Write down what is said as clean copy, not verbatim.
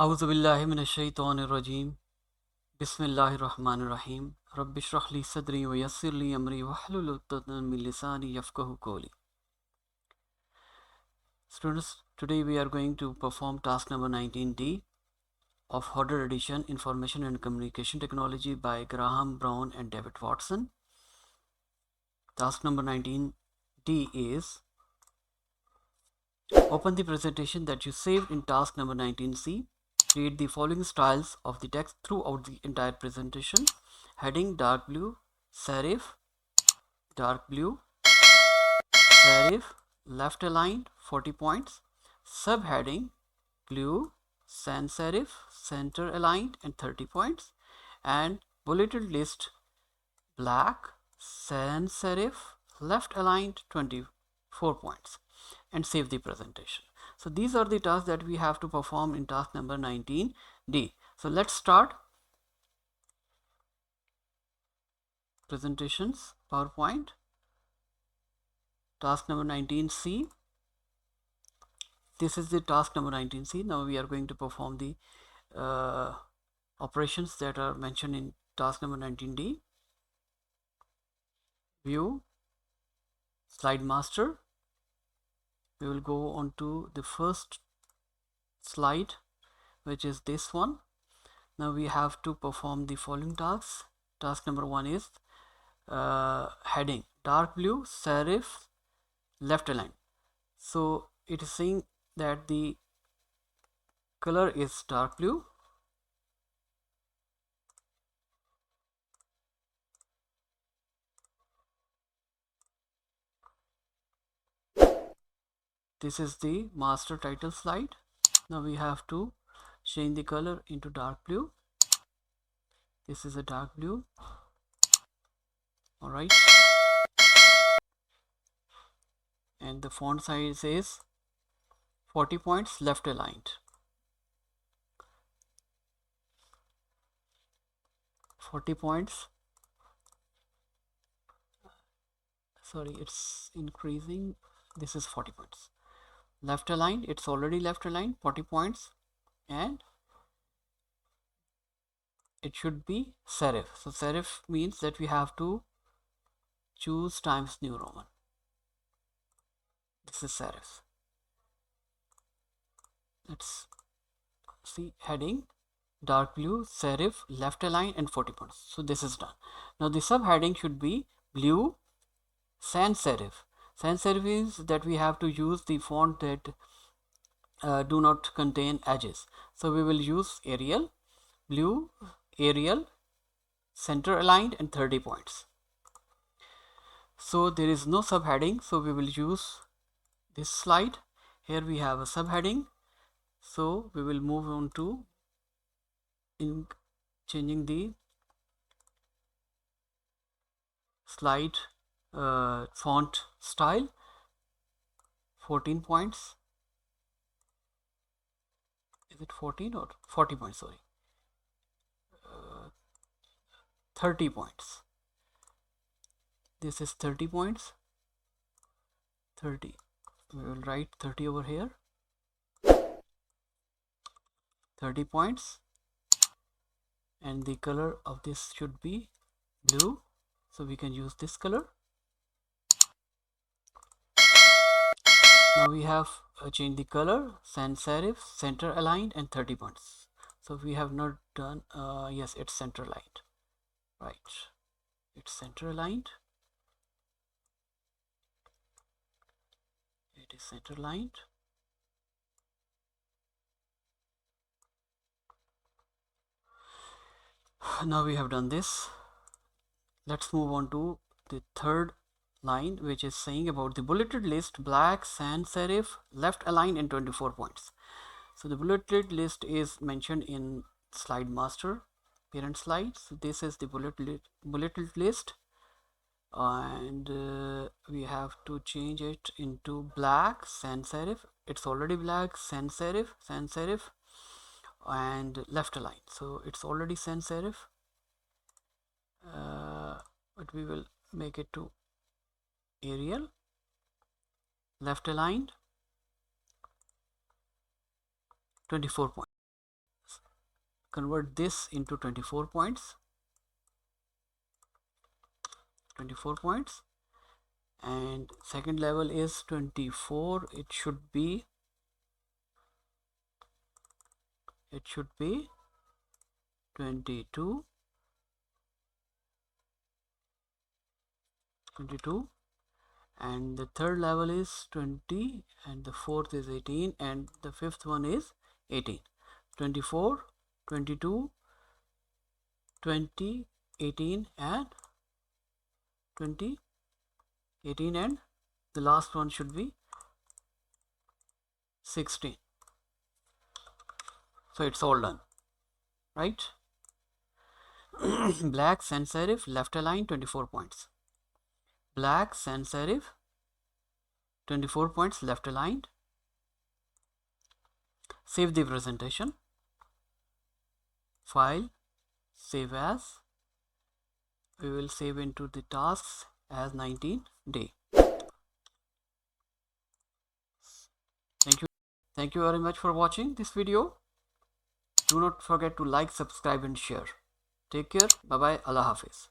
A'udhu billahi minash shaitanir rajim. Bismillahir rahmanir rahim. Rabbi shrah li sadri wa yassir li amri wahlul 'uqdatan min lisani yafqahu qawli. Students, today we are going to perform task number 19D of Hodder Edition Information and Communication Technology by Graham Brown and David Watson. Task number 19D is open the presentation that you saved in task number 19C. Read the following styles of the text throughout the entire presentation. Heading dark blue, serif, dark blue, serif, left aligned 40 points. Subheading blue, sans serif, center aligned and 30 points. And bulleted list black, sans serif, left aligned 24 points. And save the presentation. So these are the tasks that we have to perform in task number 19D. So let's start. Presentations, PowerPoint. Task number 19C. This is the task number 19C. Now we are going to perform the operations that are mentioned in task number 19D. View, slide master. We will go on to the first slide, which is this one. Now we have to perform the following tasks. Task number 1 is heading dark blue, serif, left align. So it is saying that the color is dark blue. This is the master title slide. Now we have to change the color into dark blue. This is a dark blue. All right. And the font size is 40 points, left aligned. 40 points. Sorry, it's increasing. This is 40 points. Left aligned, it's already left aligned, 40 points. And it should be serif. So serif means that we have to choose Times New Roman. This is serif. Let's see heading dark blue, serif, left align and 40 points. So this is done. Now the subheading should be blue, sans serif. Sans serif means that we have to use the font that do not contain edges. So we will use Arial, blue, Arial, center aligned and 30 points. So there is no subheading, so we will use this slide. Here we have a subheading. So we will move on to changing the slide font style. 14 points. Is it 14 or 40 points? Sorry. 30 points. This is 30 points. 30. We will write 30 over here. 30 points. And the color of this should be blue. So we can use this color. Now we have changed the color, sans serif, center aligned and 30 points. So we have not done, yes, it's center aligned. Right, it's center aligned. It is center aligned. Now we have done this. Let's move on to the third line, which is saying about the bulleted list black, sans serif, left align and 24 points. So the bulleted list is mentioned in slide master parent slide. So this is the bulleted list, and we have to change it into black, sans serif. It's already black, sans serif and left align. So it's already sans serif, but we will make it to Arial, left aligned, 24 points. convert this into 24 points. 24 points. And second level is 24. It should be 22, 22, and the third level is 20, and the fourth is 18, and the fifth one is 18. 24, 22, 20, 18, and 20, 18, and the last one should be 16. So it's all done, right? Black sans serif left align 24 points. Black sans serif 24 points left aligned. Save the presentation. File, save as. We will save into the tasks as 19 day. Thank you. Thank you very much for watching this video. Do not forget to like, subscribe and share. Take care. Bye bye. Allah Hafiz.